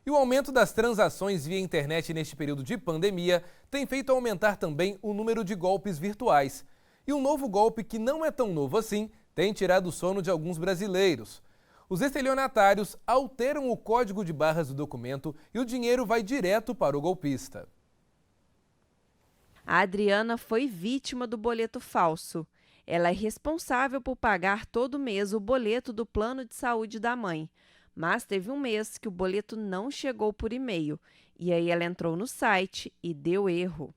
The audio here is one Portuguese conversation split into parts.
E o aumento das transações via internet neste período de pandemia tem feito aumentar também o número de golpes virtuais. E um novo golpe que não é tão novo assim tem tirado o sono de alguns brasileiros. Os estelionatários alteram o código de barras do documento e o dinheiro vai direto para o golpista. A Adriana foi vítima do boleto falso. Ela é responsável por pagar todo mês o boleto do plano de saúde da mãe. Mas teve um mês que o boleto não chegou por e-mail. E aí ela entrou no site e deu erro.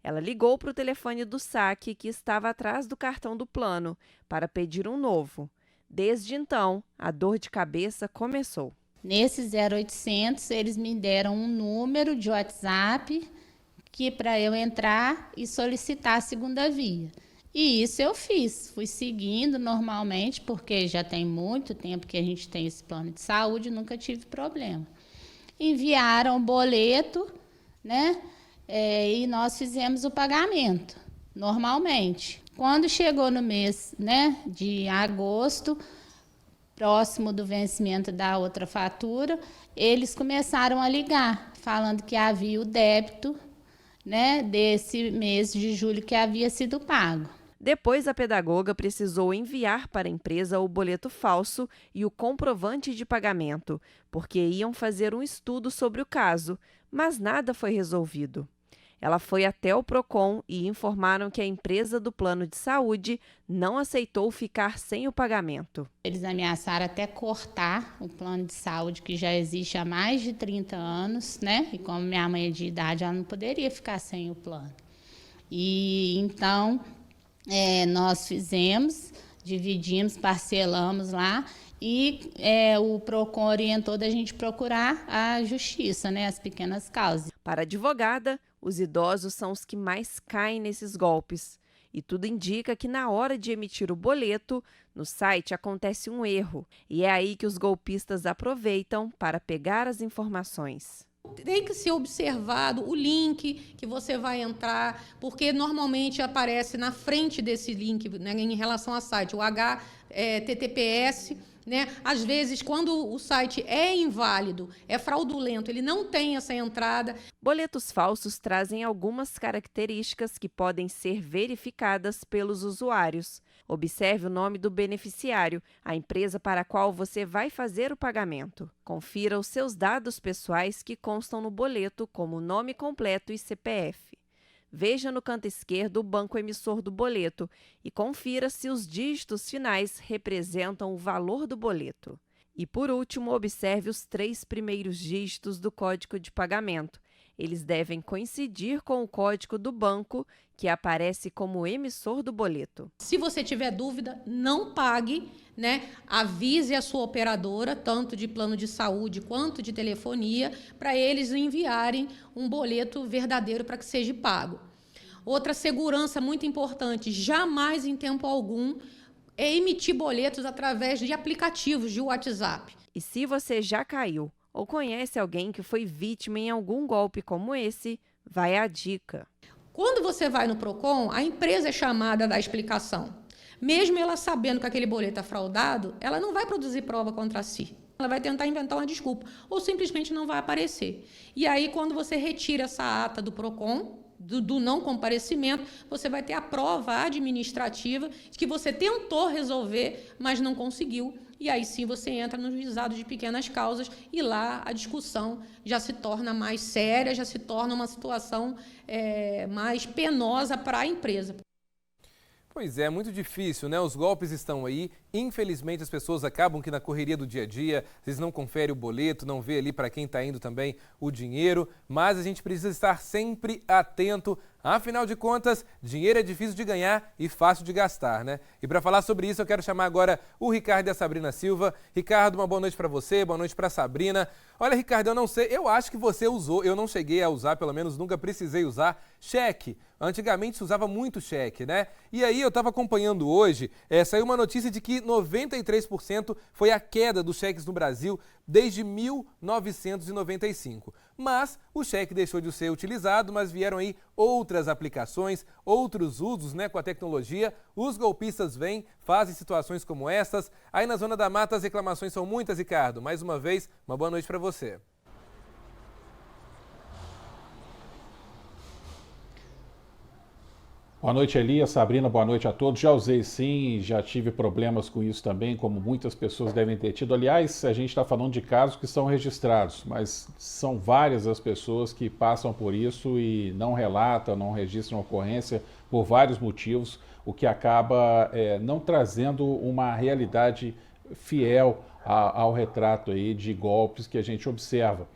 Ela ligou para o telefone do saque que estava atrás do cartão do plano para pedir um novo. Desde então, a dor de cabeça começou. Nesse 0800, eles me deram um número de WhatsApp que para eu entrar e solicitar a segunda via. E isso eu fiz, fui seguindo normalmente, porque já tem muito tempo que a gente tem esse plano de saúde, nunca tive problema. Enviaram o boleto, né? E nós fizemos o pagamento, normalmente. Quando chegou no mês, né, de agosto, próximo do vencimento da outra fatura, eles começaram a ligar, falando que havia o débito, né, desse mês de julho que havia sido pago. Depois, a pedagoga precisou enviar para a empresa o boleto falso e o comprovante de pagamento, porque iam fazer um estudo sobre o caso, mas nada foi resolvido. Ela foi até o Procon e informaram que a empresa do plano de saúde não aceitou ficar sem o pagamento. Eles ameaçaram até cortar o plano de saúde que já existe há mais de 30 anos, né? E como minha mãe é de idade, ela não poderia ficar sem o plano. E então nós fizemos, dividimos, parcelamos lá e o Procon orientou da gente procurar a justiça, né? As pequenas causas. Para a advogada, os idosos são os que mais caem nesses golpes. E tudo indica que na hora de emitir o boleto, no site acontece um erro. E é aí que os golpistas aproveitam para pegar as informações. Tem que ser observado o link que você vai entrar, porque normalmente aparece na frente desse link, né, em relação ao site, o HTTPS. Né? Às vezes, quando o site é inválido, é fraudulento, ele não tem essa entrada. Boletos falsos trazem algumas características que podem ser verificadas pelos usuários. Observe o nome do beneficiário, a empresa para a qual você vai fazer o pagamento. Confira os seus dados pessoais que constam no boleto, como nome completo e CPF. Veja no canto esquerdo o banco emissor do boleto e confira se os dígitos finais representam o valor do boleto. E, por último, observe os 3 primeiros dígitos do código de pagamento. Eles devem coincidir com o código do banco, que aparece como emissor do boleto. Se você tiver dúvida, não pague, né? Avise a sua operadora, tanto de plano de saúde quanto de telefonia, para eles enviarem um boleto verdadeiro para que seja pago. Outra segurança muito importante, jamais em tempo algum emitir boletos através de aplicativos de WhatsApp. E se você já caiu ou conhece alguém que foi vítima em algum golpe como esse, vai a dica. Quando você vai no Procon, a empresa é chamada a dar explicação. Mesmo ela sabendo que aquele boleto é fraudado, ela não vai produzir prova contra si. Ela vai tentar inventar uma desculpa ou simplesmente não vai aparecer. E aí, quando você retira essa ata do Procon, do não comparecimento, você vai ter a prova administrativa de que você tentou resolver, mas não conseguiu. E aí sim você entra no juizado de pequenas causas e lá a discussão já se torna mais séria, já se torna uma situação mais penosa para a empresa. Pois é, muito difícil, né? Os golpes estão aí. Infelizmente, as pessoas acabam que na correria do dia a dia, às vezes não confere o boleto, não vê ali para quem está indo também o dinheiro. Mas a gente precisa estar sempre atento. Afinal de contas, dinheiro é difícil de ganhar e fácil de gastar, né? E para falar sobre isso, eu quero chamar agora o Ricardo e a Sabrina Silva. Ricardo, uma boa noite para você, boa noite para a Sabrina. Olha, Ricardo, eu não sei, eu acho que você usou, eu não cheguei a usar, pelo menos nunca precisei usar, cheque. Antigamente se usava muito cheque, né? E aí eu estava acompanhando hoje, saiu uma notícia de que 93% foi a queda dos cheques no Brasil desde 1995. Mas o cheque deixou de ser utilizado, mas vieram aí outras aplicações, outros usos, né, com a tecnologia. Os golpistas vêm, fazem situações como essas. Aí na Zona da Mata as reclamações são muitas, Ricardo. Mais uma vez, uma boa noite para você. Boa noite, Elias, Sabrina, boa noite a todos. Já usei sim, já tive problemas com isso também, como muitas pessoas devem ter tido. Aliás, a gente está falando de casos que são registrados, mas são várias as pessoas que passam por isso e não relatam, não registram ocorrência por vários motivos, o que acaba não trazendo uma realidade fiel ao retrato aí de golpes que a gente observa.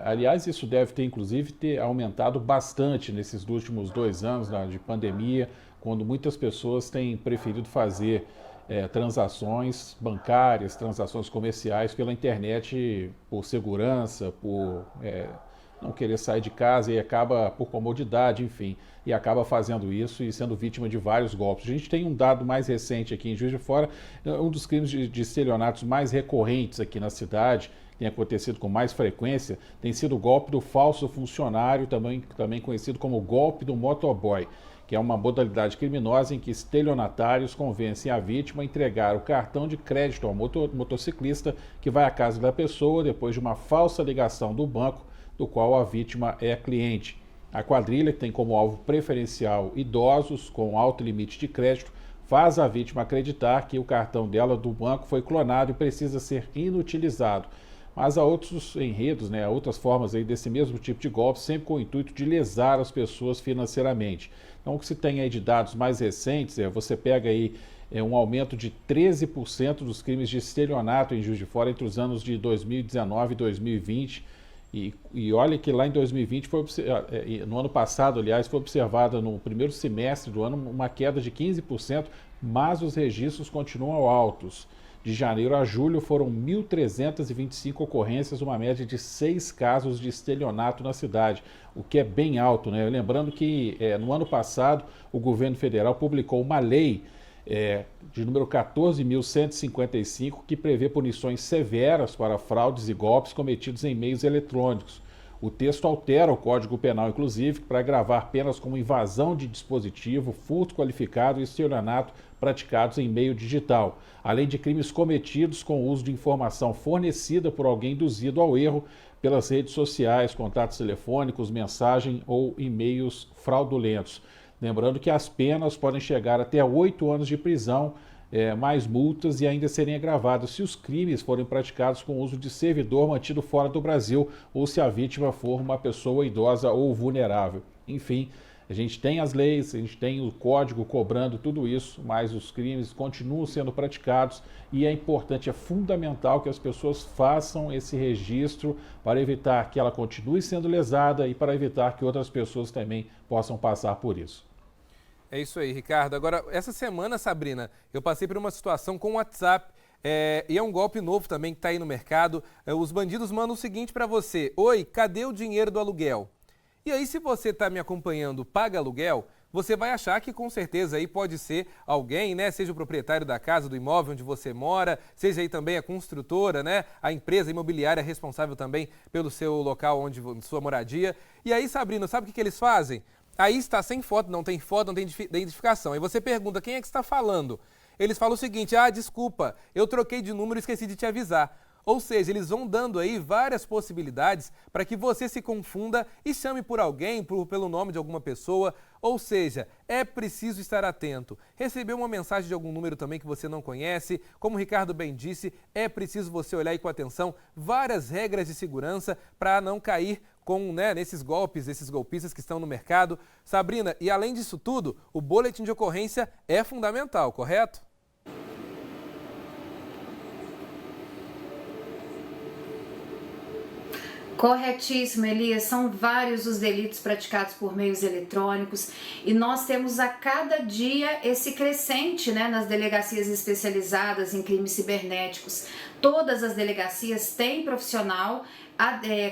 Aliás, isso deve ter, inclusive, aumentado bastante nesses últimos 2 anos de pandemia, quando muitas pessoas têm preferido fazer transações bancárias, transações comerciais pela internet por segurança, por não querer sair de casa e acaba por comodidade, enfim, e acaba fazendo isso e sendo vítima de vários golpes. A gente tem um dado mais recente aqui em Juiz de Fora, um dos crimes de estelionatos mais recorrentes aqui na cidade, tem acontecido com mais frequência, tem sido o golpe do falso funcionário, também conhecido como golpe do motoboy, que é uma modalidade criminosa em que estelionatários convencem a vítima a entregar o cartão de crédito ao motociclista que vai à casa da pessoa depois de uma falsa ligação do banco do qual a vítima é cliente. A quadrilha, que tem como alvo preferencial idosos com alto limite de crédito, faz a vítima acreditar que o cartão dela do banco foi clonado e precisa ser inutilizado. Mas há outros enredos, outras formas aí desse mesmo tipo de golpe, sempre com o intuito de lesar as pessoas financeiramente. Então, o que se tem aí de dados mais recentes, você pega aí um aumento de 13% dos crimes de estelionato em Juiz de Fora entre os anos de 2019 e 2020. E olha que lá em 2020, no ano passado, aliás, foi observada no primeiro semestre do ano uma queda de 15%, mas os registros continuam altos. De janeiro a julho foram 1.325 ocorrências, uma média de 6 casos de estelionato na cidade, o que é bem alto, Lembrando que no ano passado o governo federal publicou uma lei de número 14.155 que prevê punições severas para fraudes e golpes cometidos em meios eletrônicos. O texto altera o Código Penal, inclusive, para agravar penas como invasão de dispositivo, furto qualificado e estelionato praticados em meio digital, além de crimes cometidos com o uso de informação fornecida por alguém induzido ao erro pelas redes sociais, contatos telefônicos, mensagem ou e-mails fraudulentos. Lembrando que as penas podem chegar até 8 anos de prisão, mais multas e ainda serem agravadas se os crimes forem praticados com o uso de servidor mantido fora do Brasil ou se a vítima for uma pessoa idosa ou vulnerável. Enfim, a gente tem as leis, a gente tem o código cobrando tudo isso, mas os crimes continuam sendo praticados e é importante, é fundamental que as pessoas façam esse registro para evitar que ela continue sendo lesada e para evitar que outras pessoas também possam passar por isso. É isso aí, Ricardo. Agora, essa semana, Sabrina, eu passei por uma situação com o WhatsApp e é um golpe novo também que está aí no mercado. Os bandidos mandam o seguinte para você: oi, cadê o dinheiro do aluguel? E aí, se você está me acompanhando, paga aluguel, você vai achar que com certeza aí pode ser alguém, seja o proprietário da casa, do imóvel onde você mora, seja aí também a construtora, a empresa imobiliária responsável também pelo seu local, sua moradia. E aí, Sabrina, sabe o que eles fazem? Aí está sem foto, não tem identificação. Aí você pergunta, quem é que está falando? Eles falam o seguinte: desculpa, eu troquei de número e esqueci de te avisar. Ou seja, eles vão dando aí várias possibilidades para que você se confunda e chame por alguém, pelo nome de alguma pessoa. Ou seja, é preciso estar atento. Recebeu uma mensagem de algum número também que você não conhece, como o Ricardo bem disse, é preciso você olhar aí com atenção várias regras de segurança para não cair nesses golpes, esses golpistas que estão no mercado. Sabrina, e além disso tudo, o boletim de ocorrência é fundamental, correto? Corretíssimo, Elias. São vários os delitos praticados por meios eletrônicos e nós temos a cada dia esse crescente nas delegacias especializadas em crimes cibernéticos. Todas as delegacias têm profissional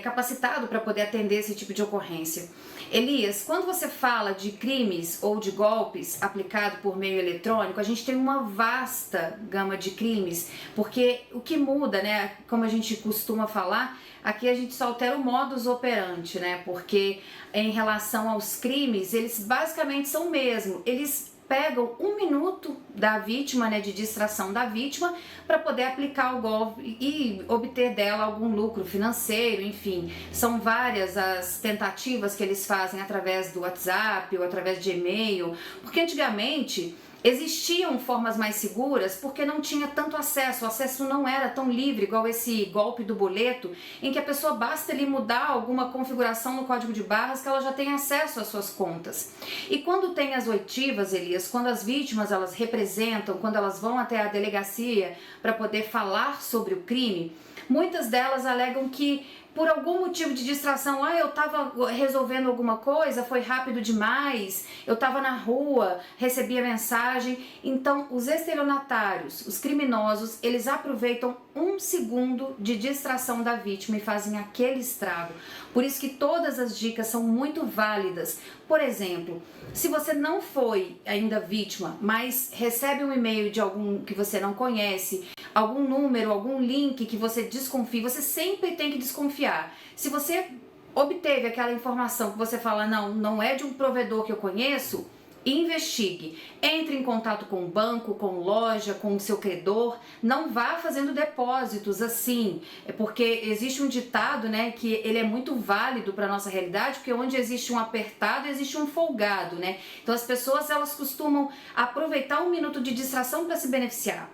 capacitado para poder atender esse tipo de ocorrência. Elias, quando você fala de crimes ou de golpes aplicados por meio eletrônico, a gente tem uma vasta gama de crimes, porque o que muda, como a gente costuma falar, aqui a gente só altera o modus operandi, porque em relação aos crimes, eles basicamente são o mesmo. Eles pegam 1 minuto da vítima, né, de distração da vítima, para poder aplicar o golpe e obter dela algum lucro financeiro, enfim. São várias as tentativas que eles fazem através do WhatsApp ou através de e-mail, porque antigamente existiam formas mais seguras porque não tinha tanto acesso, o acesso não era tão livre igual esse golpe do boleto, em que a pessoa basta ali mudar alguma configuração no código de barras que ela já tem acesso às suas contas. E quando tem as oitivas, Elias, quando as vítimas elas representam, quando elas vão até a delegacia para poder falar sobre o crime, muitas delas alegam que por algum motivo de distração, eu estava resolvendo alguma coisa, foi rápido demais, eu estava na rua, recebi a mensagem. Então, os estelionatários, os criminosos, eles aproveitam 1 segundo de distração da vítima e fazem aquele estrago. Por isso que todas as dicas são muito válidas. Por exemplo, se você não foi ainda vítima, mas recebe um e-mail de algum que você não conhece, algum número, algum link que você desconfia, você sempre tem que desconfiar. Se você obteve aquela informação que você fala, não é de um provedor que eu conheço, investigue. Entre em contato com o banco, com loja, com o seu credor. Não vá fazendo depósitos assim, porque existe um ditado, né, que ele é muito válido para nossa realidade, porque onde existe um apertado, existe um folgado, né? Então as pessoas elas costumam aproveitar 1 minuto de distração para se beneficiar.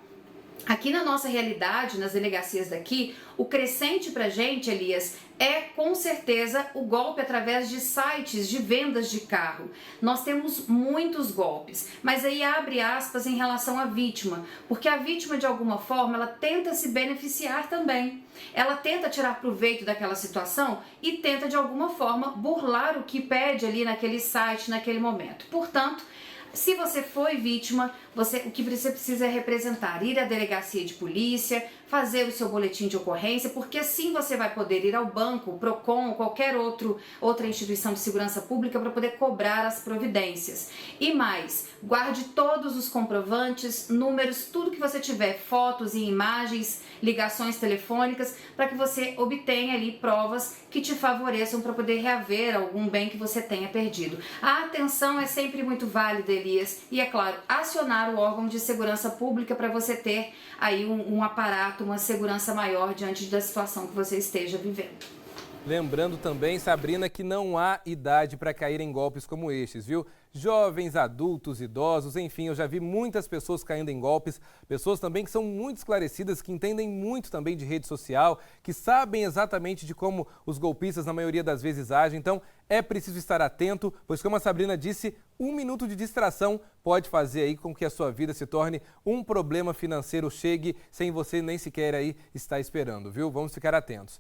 Aqui na nossa realidade, nas delegacias daqui, o crescente pra gente, Elias, é com certeza o golpe através de sites de vendas de carro. Nós temos muitos golpes, mas aí abre aspas em relação à vítima, porque a vítima de alguma forma ela tenta se beneficiar também. Ela tenta tirar proveito daquela situação e tenta de alguma forma burlar o que pede ali naquele site, naquele momento. Portanto, se você foi vítima, o que você precisa é representar, ir à delegacia de polícia, fazer o seu boletim de ocorrência, porque assim você vai poder ir ao banco, Procon, qualquer outra instituição de segurança pública para poder cobrar as providências. E mais, guarde todos os comprovantes, números, tudo que você tiver, fotos e imagens, ligações telefônicas, para que você obtenha ali provas que te favoreçam para poder reaver algum bem que você tenha perdido. A atenção é sempre muito válida, Elias, e é claro, acionar o órgão de segurança pública para você ter aí um aparato, uma segurança maior diante da situação que você esteja vivendo. Lembrando também, Sabrina, que não há idade para cair em golpes como estes, viu? Jovens, adultos, idosos, enfim, eu já vi muitas pessoas caindo em golpes, pessoas também que são muito esclarecidas, que entendem muito também de rede social, que sabem exatamente de como os golpistas na maioria das vezes agem. Então, é preciso estar atento, pois como a Sabrina disse, 1 minuto de distração pode fazer aí com que a sua vida se torne um problema financeiro, chegue sem você nem sequer aí estar esperando, viu? Vamos ficar atentos.